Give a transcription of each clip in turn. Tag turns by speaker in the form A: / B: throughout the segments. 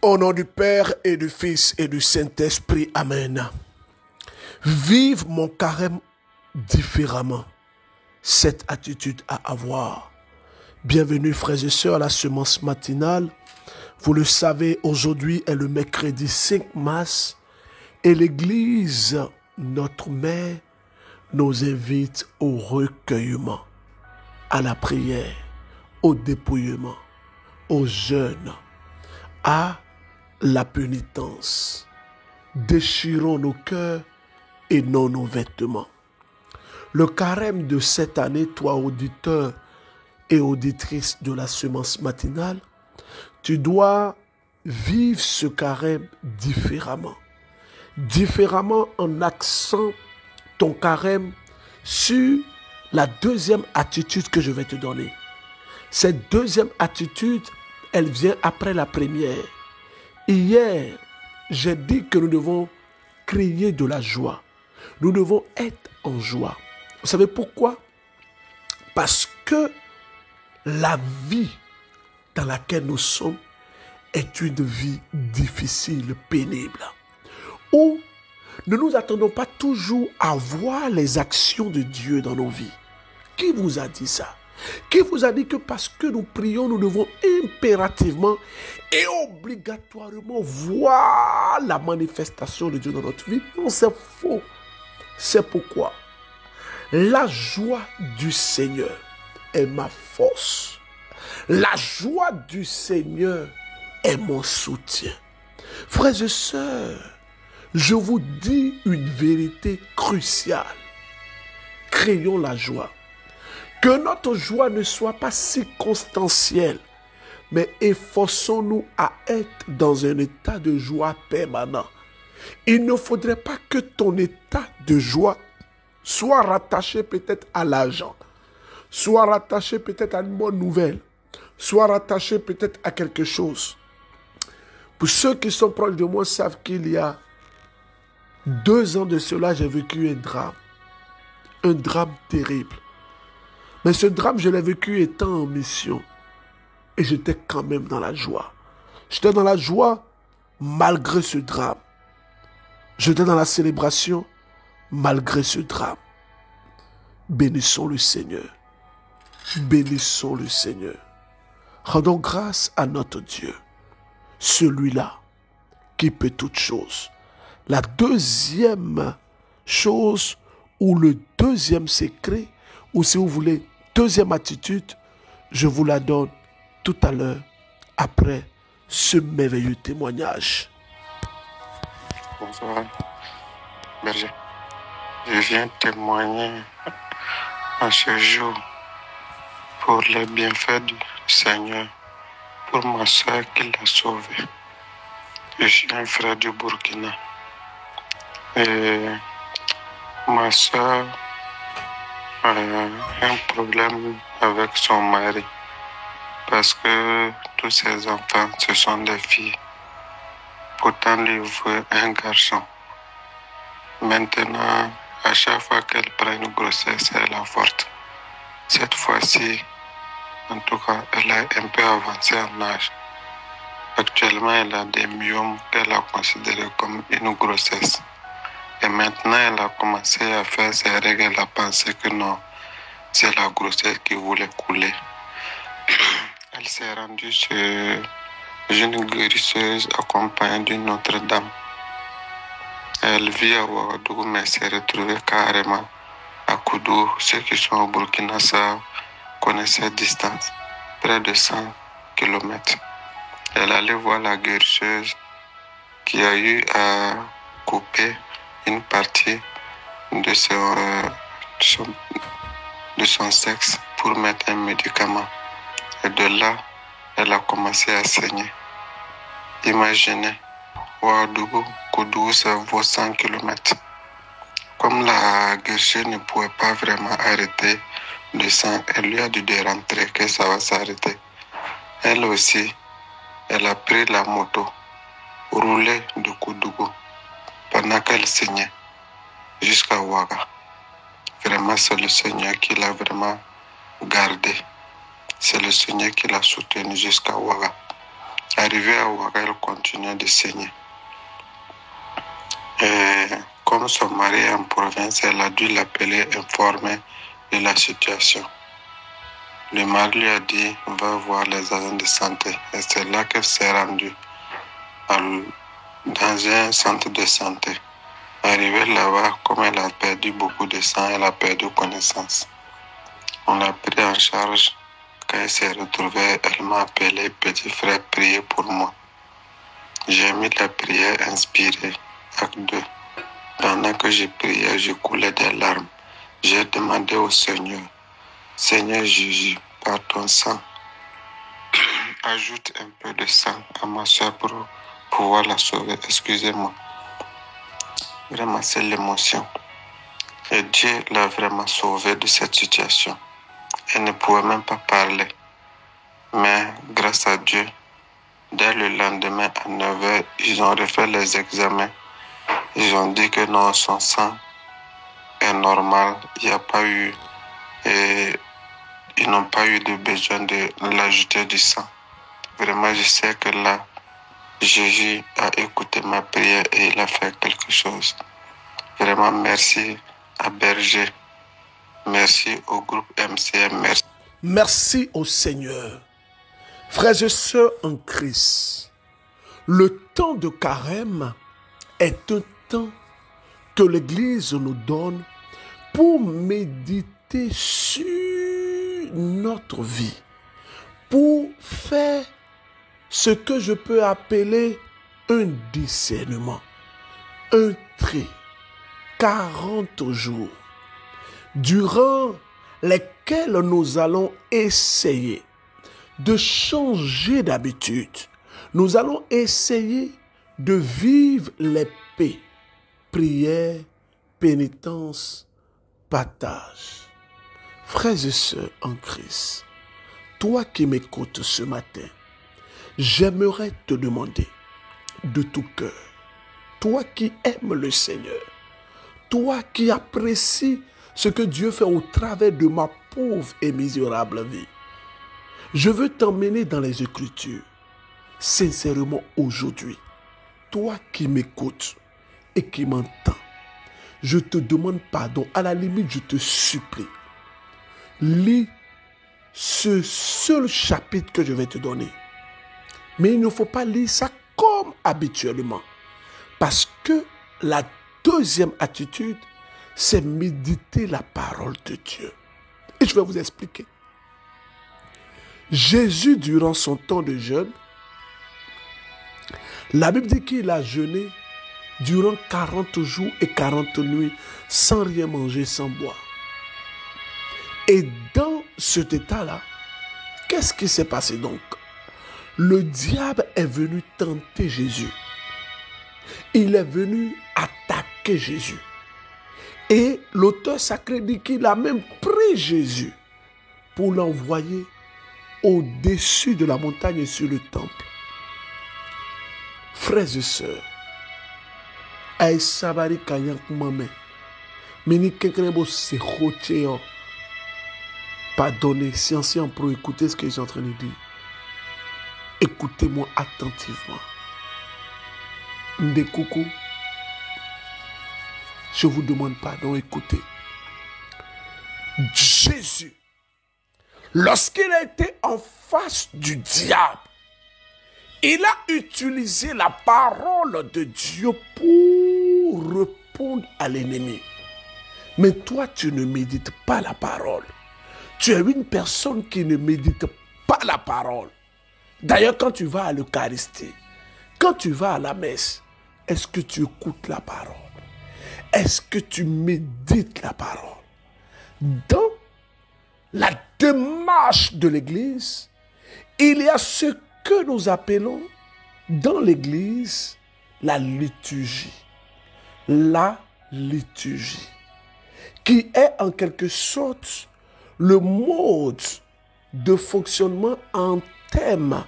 A: Au nom du Père et du Fils et du Saint-Esprit, Amen. Vive mon carême différemment. Cette attitude à avoir. Bienvenue frères et sœurs à la semence matinale. Vous le savez, aujourd'hui est le mercredi 5 mars et l'Église, notre mère, nous invite au recueillement, à la prière, au dépouillement, au jeûne, à la pénitence. Déchirons nos cœurs et non nos vêtements. Le carême de cette année, toi auditeur et auditrice de la semence matinale, tu dois vivre ce carême différemment. Différemment en axant ton carême sur la deuxième attitude que je vais te donner. Cette deuxième attitude, elle vient après la première. Hier, j'ai dit que nous devons crier de la joie. Nous devons être en joie. Vous savez pourquoi? Parce que la vie dans laquelle nous sommes est une vie difficile, pénible. Où ne nous attendons pas toujours à voir les actions de Dieu dans nos vies. Qui vous a dit ça? Qui vous a dit que parce que nous prions, nous devons impérativement et obligatoirement voir la manifestation de Dieu dans notre vie? Non, c'est faux. C'est pourquoi la joie du Seigneur est ma force. La joie du Seigneur est mon soutien. Frères et sœurs, je vous dis une vérité cruciale. Créons la joie. Que notre joie ne soit pas circonstancielle, mais efforçons-nous à être dans un état de joie permanent. Il ne faudrait pas que ton état de joie soit rattaché peut-être à l'argent, soit rattaché peut-être à une bonne nouvelle, soit rattaché peut-être à quelque chose. Pour ceux qui sont proches de moi savent qu'il y a 2 ans de cela, j'ai vécu un drame terrible. Mais ce drame, je l'ai vécu étant en mission. Et j'étais quand même dans la joie. J'étais dans la joie malgré ce drame. J'étais dans la célébration malgré ce drame. Bénissons le Seigneur. Bénissons le Seigneur. Rendons grâce à notre Dieu. Celui-là qui peut toutes choses. La deuxième chose ou le deuxième secret, ou si vous voulez, deuxième attitude, je vous la donne tout à l'heure, après ce merveilleux témoignage.
B: Bonsoir, berger. Je viens témoigner en ce jour pour les bienfaits du Seigneur, pour ma soeur qui l'a sauvée. Je suis un frère du Burkina. Et ma soeur a un problème avec son mari parce que tous ses enfants, ce sont des filles. Pourtant, lui veut un garçon. Maintenant, à chaque fois qu'elle prend une grossesse, elle avorte. Cette fois-ci, en tout cas, elle est un peu avancée en âge. Actuellement, elle a des myomes qu'elle a considérés comme une grossesse. Et maintenant, elle a commencé à faire ses règles. Elle a pensé que non, c'est la grossesse qui voulait couler. Elle s'est rendue chez une guérisseuse accompagnée d'une autre dame. Elle vit à Ouagadougou, mais s'est retrouvée carrément à Koudou. Ceux qui sont au Burkina Faso connaissent cette distance, près de 100 km. Elle allait voir la guérisseuse qui a eu à couper une partie de son sexe pour mettre un médicament. Et de là, elle a commencé à saigner. Imaginez, Ouagadougou, Koudou, ça vaut 100 km. Comme la guérisseuse ne pouvait pas vraiment arrêter le sang, elle lui a dit de rentrer, que ça va s'arrêter. Elle aussi, elle a pris la moto, roulé de Koudougou pendant qu'elle saignait jusqu'à Ouaga. Vraiment, c'est le Seigneur qui l'a vraiment gardé. C'est le Seigneur qui l'a soutenu jusqu'à Ouaga. Arrivé à Ouaga, elle continuait de saigner. Et comme son mari est en province, elle a dû l'appeler, informer de la situation. Le mari lui a dit, va voir les agents de santé. Et c'est là qu'elle s'est rendue dans un centre de santé. Arrivée là-bas, comme elle a perdu beaucoup de sang, elle a perdu connaissance. On l'a pris en charge. Quand elle s'est retrouvée, elle m'a appelé, petit frère, priez pour moi. J'ai mis la prière inspirée, acte 2. Pendant que je priais, je coulais des larmes. J'ai demandé au Seigneur, Seigneur Jésus, par ton sang, ajoute un peu de sang à ma soeur pour pouvoir la sauver. Excusez-moi. Vraiment, c'est l'émotion. Et Dieu l'a vraiment sauvée de cette situation. Elle ne pouvait même pas parler. Mais grâce à Dieu, dès le lendemain à 9h, ils ont refait les examens. Ils ont dit que non, son sang est normal. Il n'y a pas eu... ils n'ont pas eu de besoin de l'ajouter du sang. Vraiment, je sais que là, Jésus a écouté ma prière et il a fait quelque chose. Vraiment, merci à Berger. Merci au groupe MCM. Merci.
A: Merci au Seigneur. Frères et sœurs en Christ, le temps de carême est un temps que l'Église nous donne pour méditer sur notre vie, pour faire ce que je peux appeler un discernement, un trait, 40 jours, durant lesquels nous allons essayer de changer d'habitude. Nous allons essayer de vivre les paix, prière, pénitence, partage. Frères et sœurs en Christ, toi qui m'écoutes ce matin, j'aimerais te demander de tout cœur, toi qui aimes le Seigneur, toi qui apprécies ce que Dieu fait au travers de ma pauvre et misérable vie, je veux t'emmener dans les Écritures, sincèrement aujourd'hui. Toi qui m'écoutes et qui m'entends, je te demande pardon. À la limite, je te supplie. Lis ce seul chapitre que je vais te donner. Mais il ne faut pas lire ça comme habituellement. Parce que la deuxième attitude, c'est méditer la parole de Dieu. Et je vais vous expliquer. Jésus, durant son temps de jeûne, la Bible dit qu'il a jeûné durant 40 jours et 40 nuits sans rien manger, sans boire. Et dans cet état-là, qu'est-ce qui s'est passé donc? Le diable est venu tenter Jésus. Il est venu attaquer Jésus. Et l'auteur sacré dit qu'il a même pris Jésus pour l'envoyer au-dessus de la montagne et sur le temple. Frères et sœurs, aïe sabari kayank mame, meni kenkrebo se roche. Pardonnez, si ancien pour écouter ce que je suis en train de dire. Écoutez-moi attentivement. Ndekoukou, je vous demande pardon, écoutez. Jésus, lorsqu'il a été en face du diable, il a utilisé la parole de Dieu pour répondre à l'ennemi. Mais toi, tu ne médites pas la parole. Tu es une personne qui ne médite pas la parole. D'ailleurs, quand tu vas à l'Eucharistie, quand tu vas à la messe, est-ce que tu écoutes la parole? Est-ce que tu médites la parole? Dans la démarche de l'Église, il y a ce que nous appelons dans l'Église la liturgie. La liturgie, qui est en quelque sorte le mode de fonctionnement en termes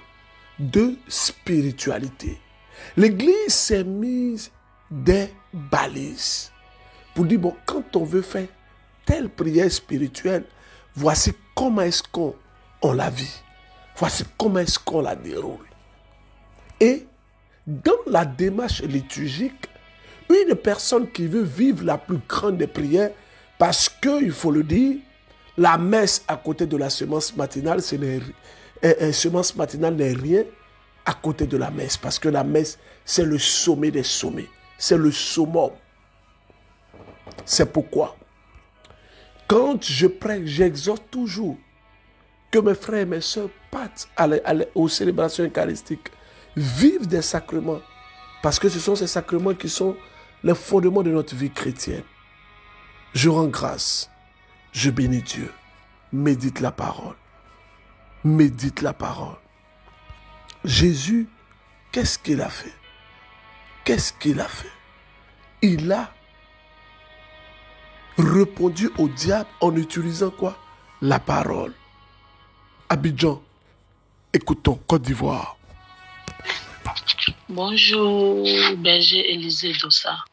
A: de spiritualité. L'Église s'est mise des balises pour dire, bon, quand on veut faire telle prière spirituelle, voici comment est-ce qu'on la vit. Voici comment est-ce qu'on la déroule. Et dans la démarche liturgique, une personne qui veut vivre la plus grande des prières, parce que, il faut le dire, la messe à côté de la semence matinale, semence matinale n'est rien à côté de la messe, parce que la messe, c'est le sommet des sommets, c'est le summum. C'est pourquoi, quand je prêche, j'exhorte toujours que mes frères et mes sœurs partent aux célébrations eucharistiques, vivent des sacrements, parce que ce sont ces sacrements qui sont les fondements de notre vie chrétienne. Je rends grâce, je bénis Dieu, médite la parole, médite la parole. Jésus, qu'est-ce qu'il a fait? Qu'est-ce qu'il a fait? Il a répondu au diable en utilisant quoi? La parole. Abidjan, écoutons, Côte d'Ivoire.
C: Bonjour, berger Élisée Dossa.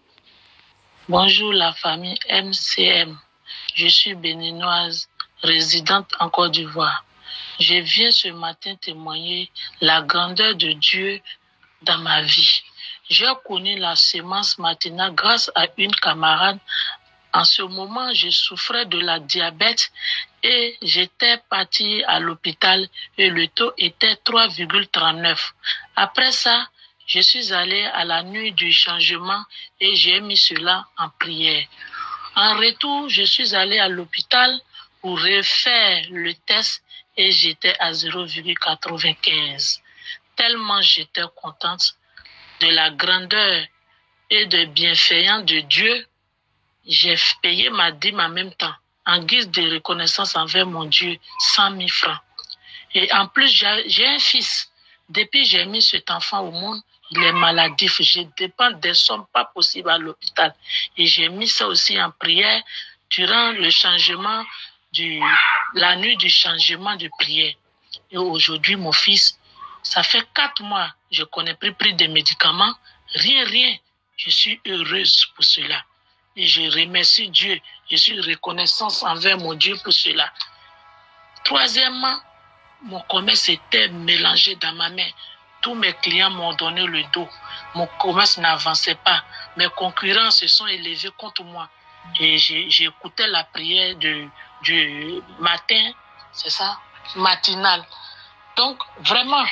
C: Bonjour la famille MCM. Je suis béninoise, résidente en Côte d'Ivoire. Je viens ce matin témoigner la grandeur de Dieu dans ma vie. J'ai connu la sémence matinale grâce à une camarade. En ce moment, je souffrais de la diabète et j'étais partie à l'hôpital et le taux était 3,39. Après ça, je suis allée à la nuit du changement et j'ai mis cela en prière. En retour, je suis allée à l'hôpital pour refaire le test et j'étais à 0,95. Tellement j'étais contente de la grandeur et de bienfaisance de Dieu, j'ai payé ma dîme en même temps, en guise de reconnaissance envers mon Dieu, 100 000 francs. Et en plus, j'ai un fils. Depuis que j'ai mis cet enfant au monde, il est maladif. Je dépends des sommes pas possibles à l'hôpital. Et j'ai mis ça aussi en prière durant le changement la nuit du changement de prière. Et aujourd'hui, mon fils, ça fait 4 mois, je connais plus pris de médicaments, rien. Je suis heureuse pour cela. Et je remercie Dieu. Je suis reconnaissante envers mon Dieu pour cela. Troisièmement, mon commerce était mélangé dans ma main. Tous mes clients m'ont donné le dos. Mon commerce n'avançait pas. Mes concurrents se sont élevés contre moi. Et j'écoutais la prière du matin, c'est ça, matinal. Donc, vraiment,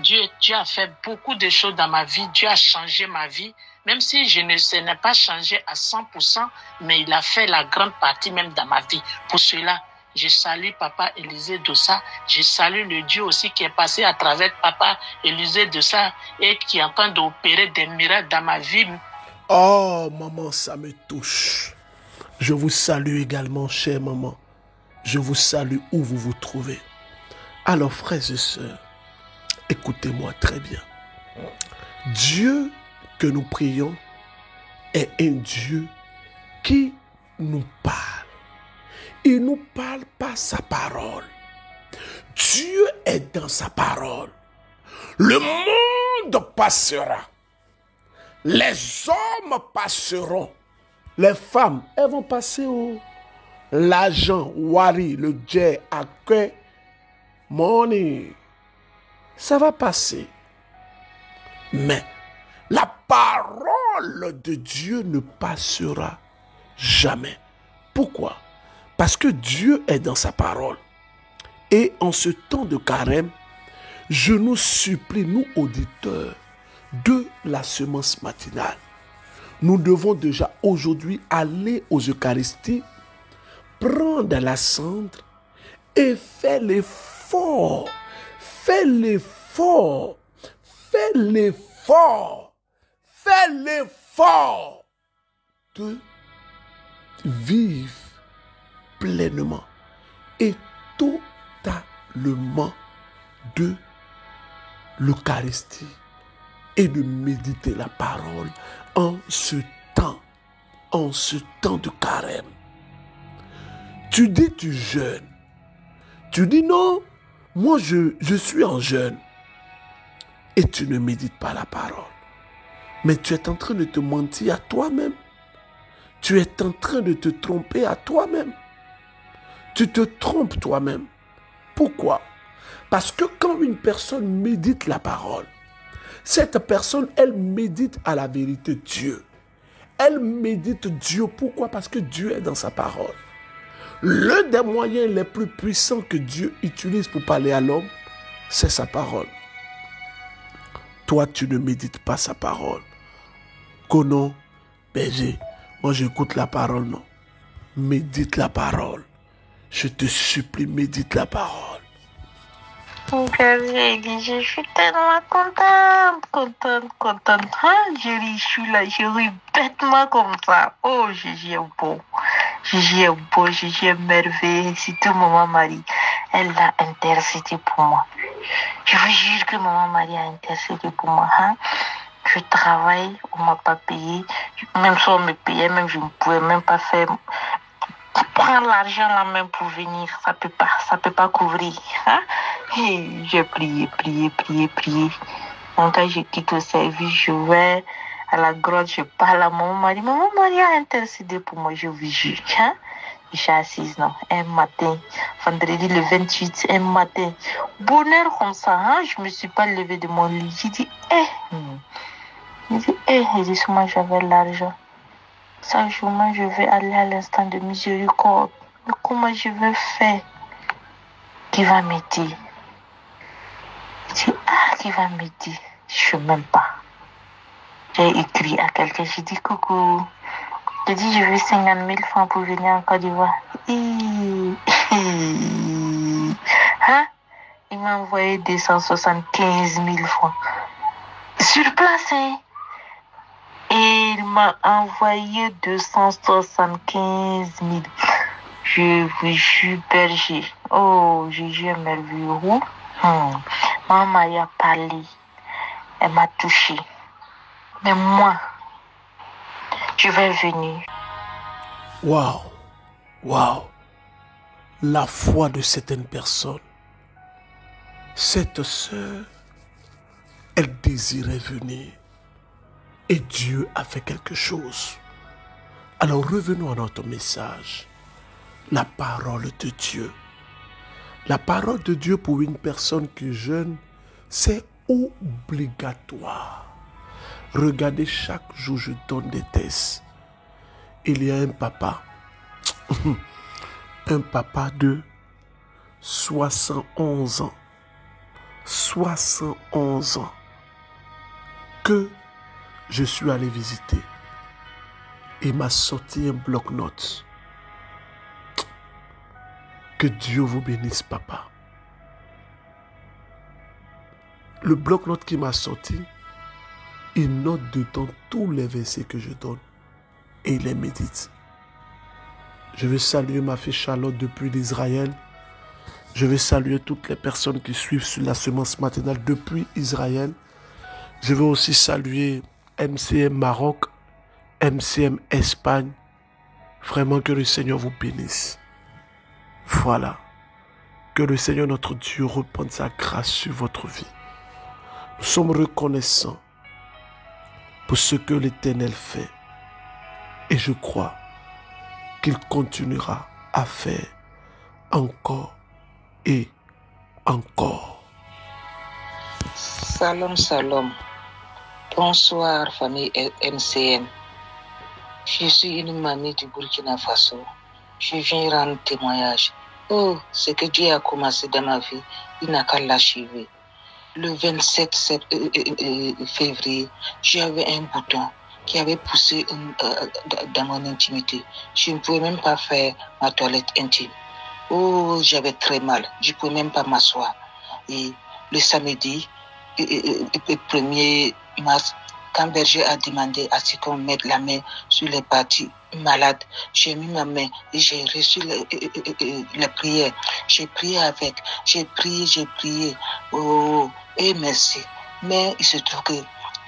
C: Dieu a fait beaucoup de choses dans ma vie. Dieu a changé ma vie. Même si ce n'est pas changé à 100%, mais il a fait la grande partie même dans ma vie. Pour cela, je salue Papa Élisée Dossa. Je salue le Dieu aussi qui est passé à travers Papa Élisée Dossa et qui est en train d'opérer des miracles dans ma vie.
A: Oh, maman, ça me touche. Je vous salue également, chère maman. Je vous salue où vous vous trouvez. Alors, frères et sœurs, écoutez-moi très bien. Dieu que nous prions est un Dieu qui nous parle. Il nous parle par sa parole. Dieu est dans sa parole. Le monde passera. Les hommes passeront. Les femmes, elles vont passer où? L'argent, wari, le jet, accueil, money. Ça va passer. Mais la parole de Dieu ne passera jamais. Pourquoi? Parce que Dieu est dans sa parole. Et en ce temps de carême, je nous supplie, nous auditeurs de la semence matinale, nous devons déjà aujourd'hui aller aux Eucharisties, prendre la cendre et faire l'effort. Fais l'effort. Fais l'effort. Fais l'effort de vivre pleinement et totalement de l'Eucharistie et de méditer la parole en ce temps de carême. Tu dis tu jeûnes. Tu dis non, moi je suis en jeûne. Et tu ne médites pas la parole. Mais tu es en train de te mentir à toi-même. Tu es en train de te tromper à toi-même. Tu te trompes toi-même. Pourquoi? Parce que quand une personne médite la parole, Cette personne, elle médite à la vérité Dieu. Elle médite Dieu. Pourquoi? Parce que Dieu est dans sa parole. L'un des moyens les plus puissants que Dieu utilise pour parler à l'homme, c'est sa parole. Toi, tu ne médites pas sa parole. Kono, berger, moi j'écoute la parole, non. Médite la parole. Je te supplie, médite la parole.
D: Je suis tellement contente. Hein? Je suis là, je ris bêtement comme ça. Oh, Gigi est beau. Gigi est merveilleux. Surtout maman Marie. Elle a intercédé pour moi. Je vous jure que maman Marie a intercédé pour moi. Hein? Je travaille, on m'a pas payé. Même si on me payait, même je ne pouvais même pas faire... Prendre l'argent là même pour venir, ça peut pas couvrir. Hein? Et j'ai prié. Donc quand je quitte le service, je vais à la grotte, je parle à maman Marie. Maman Marie a intercédé pour moi, je vous jure. Hein? Je suis assise, non, un matin, vendredi le 28, un matin. Bonheur comme ça, hein? Je me suis pas levée de mon lit. J'ai dit, moi j'avais l'argent. Ça, jour-là, je vais aller à l'instant de miséricorde. Mais comment je vais faire? Qui va m'aider? Je dis, qui va m'aider? Je ne sais même pas. J'ai écrit à quelqu'un, j'ai dit, coucou. J'ai dit, je veux 50 000 francs pour venir en Côte d'Ivoire. Hein? Il m'a envoyé 275 000 francs. Sur place, hein? Et il m'a envoyé 275 000. Je vous jure, berger. Oh, Jésus est merveilleux. Maman y a parlé. Elle m'a touché. Mais moi, je vais venir.
A: Waouh. La foi de certaines personnes. Cette sœur, elle désirait venir. Et Dieu a fait quelque chose. Alors revenons à notre message. La parole de Dieu. La parole de Dieu pour une personne qui jeûne, c'est obligatoire. Regardez, chaque jour je donne des tests. Il y a un papa de 71 ans. 71 ans. Que je suis allé visiter. Il m'a sorti un bloc-notes. Que Dieu vous bénisse, papa. Le bloc-notes qu'il m'a sorti, il note dedans tous les versets que je donne. Et il les médite. Je veux saluer ma fille Charlotte depuis l'Israël. Je veux saluer toutes les personnes qui suivent sur la semence matinale depuis Israël. Je veux aussi saluer MCM Maroc, MCM Espagne. Vraiment que le Seigneur vous bénisse. Voilà. Que le Seigneur notre Dieu répande sa grâce sur votre vie. Nous sommes reconnaissants pour ce que l'Éternel fait. Et je crois qu'il continuera à faire encore et encore.
D: Salam. Bonsoir, famille MCM. Je suis une mamie du Burkina Faso. Je viens rendre témoignage. Oh, ce que Dieu a commencé dans ma vie, il n'a qu'à l'achever. Le 27 février, j'avais un bouton qui avait poussé dans mon intimité. Je ne pouvais même pas faire ma toilette intime. Oh, j'avais très mal. Je ne pouvais même pas m'asseoir. Et le samedi, le 1er mars, quand Berger a demandé à ce qu'on mette la main sur les parties malades, j'ai mis ma main et j'ai reçu la prière. J'ai prié avec. J'ai prié. Oh, et merci. Mais il se trouve que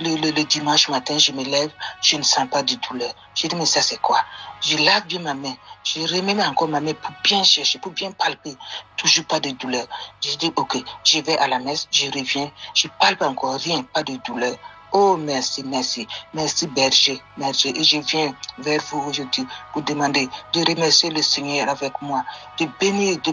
D: le dimanche matin, je me lève, je ne sens pas de douleur. J'ai dit, mais ça c'est quoi? Je lave bien ma main. Je remets encore ma main pour bien chercher, pour bien palper. Toujours pas de douleur. J'ai dit, ok, je vais à la messe, je reviens. Je palpe encore, rien, pas de douleur. Oh, merci, merci, merci berger, berger. Et je viens vers vous aujourd'hui pour demander de remercier le Seigneur avec moi, de bénir, de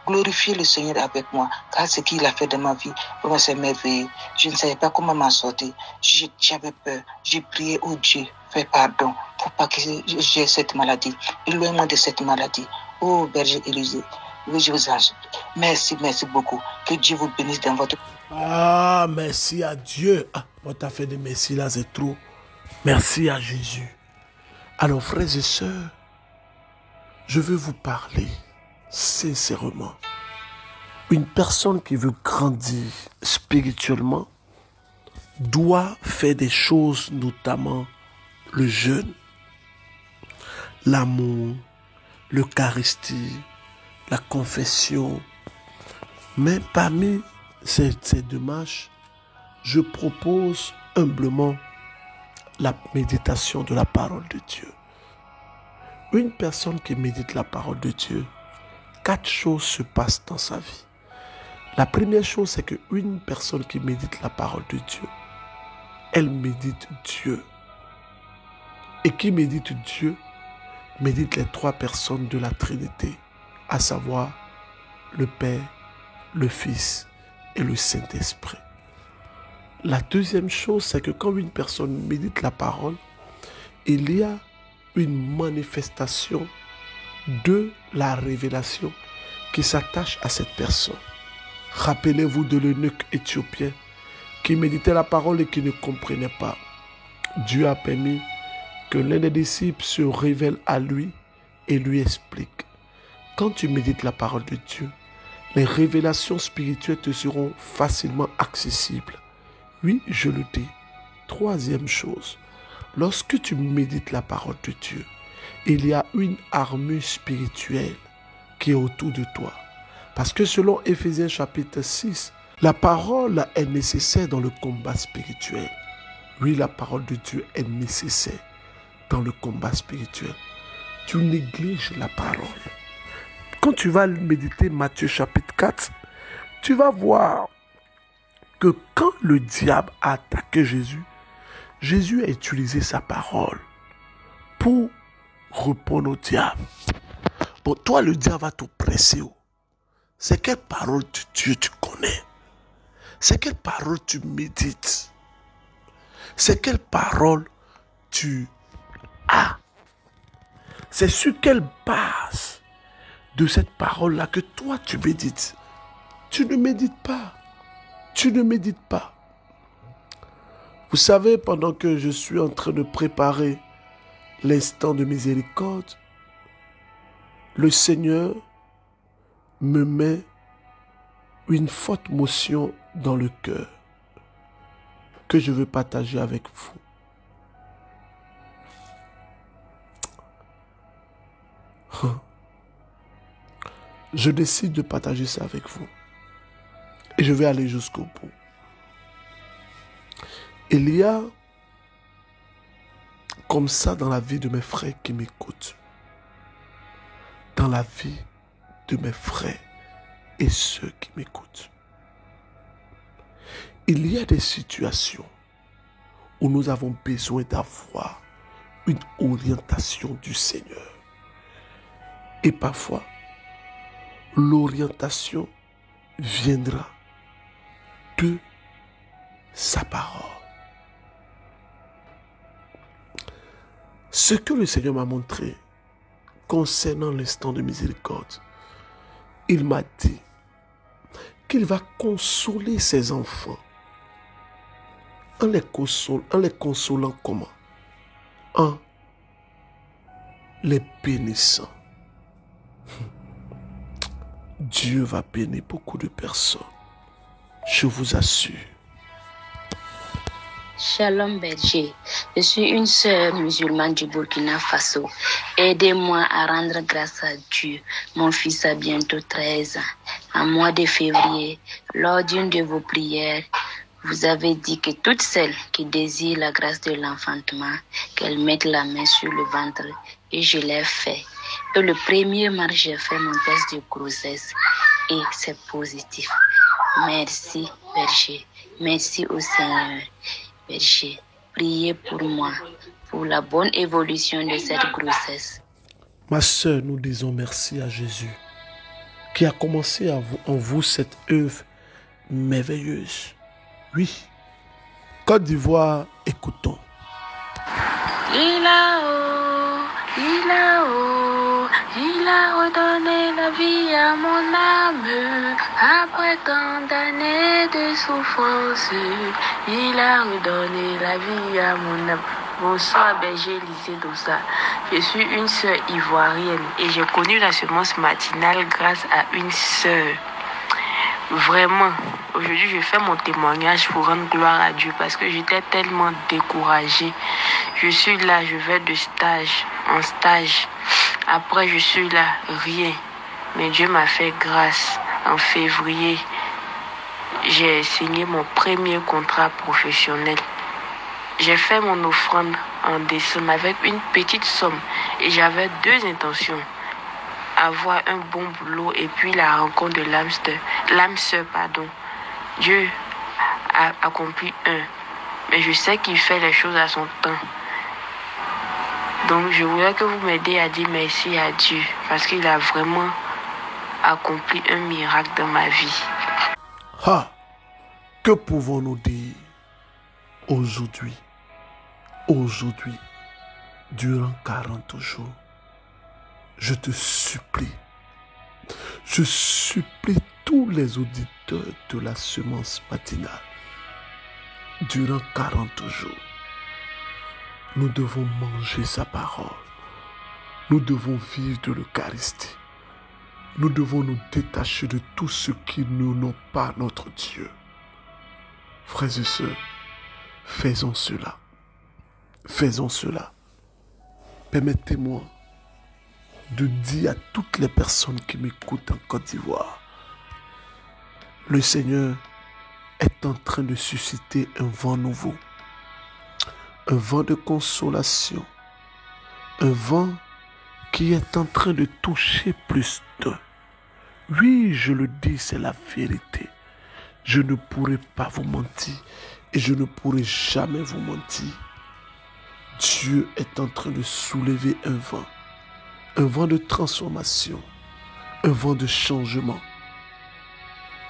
D: glorifier le Seigneur avec moi, car ce qu'il a fait dans ma vie, pour moi c'est merveilleux. Je ne savais pas comment m'en sortir. J'avais peur. J'ai prié au Dieu, fais pardon pour pas que j'ai cette maladie. Éloigne-moi de cette maladie. Oh, berger Élysée. Oui, je vous en supplie. Merci, merci beaucoup. Que Dieu vous bénisse dans votre...
A: Ah, merci à Dieu. Ah, moi, t'as fait des merci là, c'est trop. Merci à Jésus. Alors, frères et sœurs, je veux vous parler sincèrement. Une personne qui veut grandir spirituellement doit faire des choses, notamment le jeûne, l'amour, l'Eucharistie, la confession. Mais parmi ces démarches, je propose humblement la méditation de la parole de Dieu. Une personne qui médite la parole de Dieu, 4 choses se passent dans sa vie. La première chose, c'est qu'une personne qui médite la parole de Dieu, elle médite Dieu. Et qui médite Dieu, médite les 3 personnes de la Trinité, à savoir le Père, le Fils et le Saint-Esprit. La deuxième chose, c'est que quand une personne médite la parole, il y a une manifestation de la révélation qui s'attache à cette personne. Rappelez-vous de l'eunuque éthiopien qui méditait la parole et qui ne comprenait pas. Dieu a permis que l'un des disciples se révèle à lui et lui explique. Quand tu médites la parole de Dieu, les révélations spirituelles te seront facilement accessibles. Oui, je le dis. Troisième chose, lorsque tu médites la parole de Dieu, il y a une armure spirituelle qui est autour de toi. Parce que selon Éphésiens chapitre 6, la parole est nécessaire dans le combat spirituel. Oui, la parole de Dieu est nécessaire dans le combat spirituel. Tu négliges la parole. Quand tu vas méditer Matthieu chapitre 4, tu vas voir que quand le diable a attaqué Jésus, Jésus a utilisé sa parole pour répondre au diable. Bon, toi, le diable va t'oppresser. C'est quelle parole de Dieu tu connais? C'est quelle parole tu médites? C'est quelle parole tu as? C'est sur quelle base de cette parole-là que toi tu médites? Tu ne médites pas. Tu ne médites pas. Vous savez, pendant que je suis en train de préparer l'instant de miséricorde, le Seigneur me met une forte motion dans le cœur que je veux partager avec vous. Je décide de partager ça avec vous. Et je vais aller jusqu'au bout. Il y a comme ça dans la vie de mes frères qui m'écoutent. Dans la vie de mes frères et ceux qui m'écoutent. Il y a des situations où nous avons besoin d'avoir une orientation du Seigneur. Et parfois, l'orientation viendra de sa parole. Ce que le Seigneur m'a montré concernant l'instant de miséricorde, il m'a dit qu'il va consoler ses enfants en les consolant comment? En les bénissant. Dieu va bénir beaucoup de personnes. Je vous assure.
E: Shalom berger, je suis une sœur musulmane du Burkina Faso. Aidez-moi à rendre grâce à Dieu. Mon fils a bientôt 13 ans. En mois de février, lors d'une de vos prières, vous avez dit que toutes celles qui désirent la grâce de l'enfantement, qu'elles mettent la main sur le ventre, et je l'ai fait. Et le 1er mars, j'ai fait mon test de grossesse et c'est positif. Merci berger, merci au Seigneur. berger. Priez pour moi, pour la bonne évolution de cette grossesse.
A: Ma sœur, nous disons merci à Jésus qui a commencé en vous cette œuvre merveilleuse. Oui. Côte d'Ivoire, écoutons.
C: Il a redonné la vie à mon âme. Après tant d'années de souffrance, il a redonné la vie à mon âme. Bonsoir, berger Élisée Dossa. Je suis une sœur ivoirienne et j'ai connu la semence matinale grâce à une sœur. Vraiment, aujourd'hui, je fais mon témoignage pour rendre gloire à Dieu parce que j'étais tellement découragée. Je suis là, je vais de stage en stage. Après, je suis là, rien. Mais Dieu m'a fait grâce. En février, j'ai signé mon premier contrat professionnel. J'ai fait mon offrande en décembre avec une petite somme et j'avais deux intentions. Avoir un bon boulot et puis la rencontre de l'âme sœur. Dieu a accompli un, mais je sais qu'il fait les choses à son temps. Donc je voudrais que vous m'aidiez à dire merci à Dieu parce qu'il a vraiment accompli un miracle dans ma vie.
A: Ah, que pouvons-nous dire aujourd'hui, durant 40 jours? Je te supplie, je supplie tous les auditeurs de la semence matinale, durant 40 jours, nous devons manger sa parole, nous devons vivre de l'Eucharistie, nous devons nous détacher de tout ce qui nous n'a pas notre Dieu. Frères et sœurs, faisons cela, faisons cela. Permettez-moi de dire à toutes les personnes qui m'écoutent en Côte d'Ivoire, le Seigneur est en train de susciter un vent nouveau, un vent de consolation, un vent qui est en train de toucher plus d'eux. Oui, je le dis, c'est la vérité. Je ne pourrai pas vous mentir et je ne pourrai jamais vous mentir. Dieu est en train de soulever un vent de transformation, un vent de changement.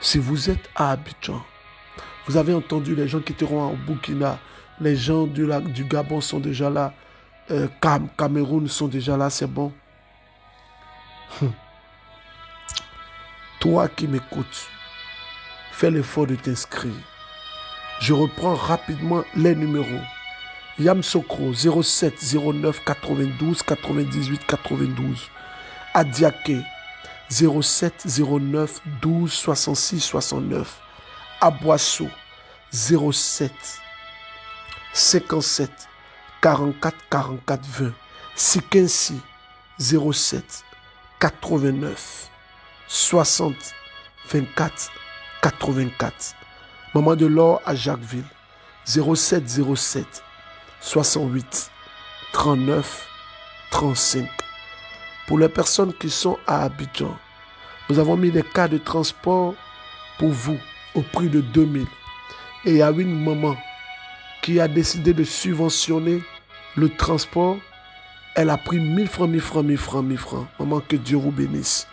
A: Si vous êtes à Abidjan, vous avez entendu les gens qui seront au Burkina, les gens du Gabon sont déjà là, Cameroun sont déjà là, c'est bon. Toi qui m'écoutes, fais l'effort de t'inscrire. Je reprends rapidement les numéros. Yamsokro 07 09 92 98 92. Adiaké 07 09 12 66 69. Aboissou 07 57 44 44 20. Sikensi 07 89 60 24 84. Maman de l'Or à Jacquesville 07 07 68 39 35. Pour les personnes qui sont à Abidjan, nous avons mis des cas de transport pour vous au prix de 2000. Et il y a une maman qui a décidé de subventionner le transport. Elle a pris 1000 francs, 1000 francs, 1000 francs, 1000 francs. Maman, que Dieu vous bénisse.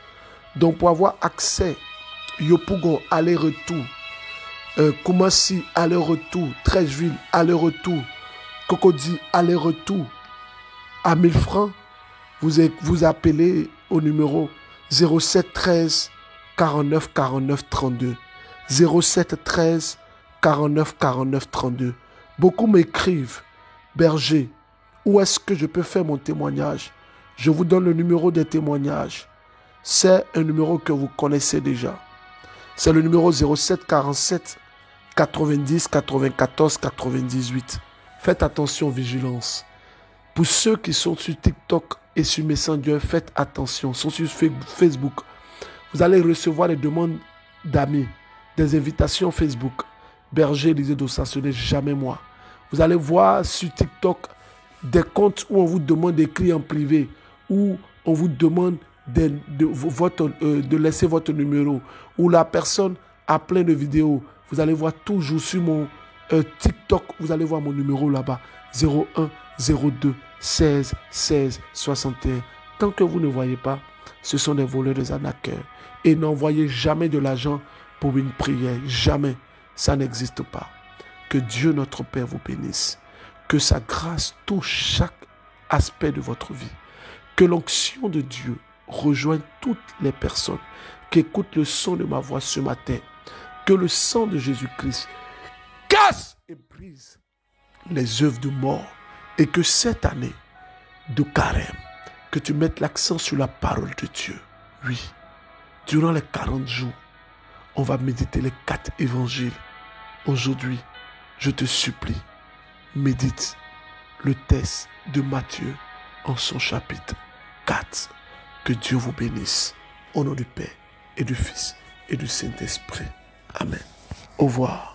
A: Donc pour avoir accès, Yopougon, aller-retour, Koumassi, aller-retour, Trècheville, aller-retour, Cocody, aller-retour, à 1000 francs, vous appelez au numéro 07 13 49 49 32. 07 13 49 49 32. Beaucoup m'écrivent, berger, où est-ce que je peux faire mon témoignage? Je vous donne le numéro des témoignages. C'est un numéro que vous connaissez déjà. C'est le numéro 07 47 90 94 98. Faites attention, vigilance. Pour ceux qui sont sur TikTok et sur Messenger, faites attention. Sont sur Facebook. Vous allez recevoir des demandes d'amis, des invitations Facebook. Berger Élisée Dossa, ce n'est jamais moi. Vous allez voir sur TikTok des comptes où on vous demande d'écrire en privé, où on vous demande de laisser votre numéro, où la personne a plein de vidéos. Vous allez voir toujours sur TikTok, vous allez voir mon numéro là-bas. 01 02 16 16 61. Tant que vous ne voyez pas, ce sont des voleurs, des arnaqueurs. Et n'envoyez jamais de l'argent pour une prière. Jamais. Ça n'existe pas. Que Dieu notre Père vous bénisse. Que sa grâce touche chaque aspect de votre vie. Que l'onction de Dieu rejoigne toutes les personnes qui écoutent le son de ma voix ce matin. Que le sang de Jésus-Christ casse et brise les œuvres de mort. Et que cette année de carême, que tu mettes l'accent sur la parole de Dieu. Oui, durant les 40 jours, on va méditer les 4 évangiles. Aujourd'hui, je te supplie, médite le texte de Matthieu en son chapitre 4. Que Dieu vous bénisse. Au nom du Père et du Fils et du Saint-Esprit. Amen. Au revoir.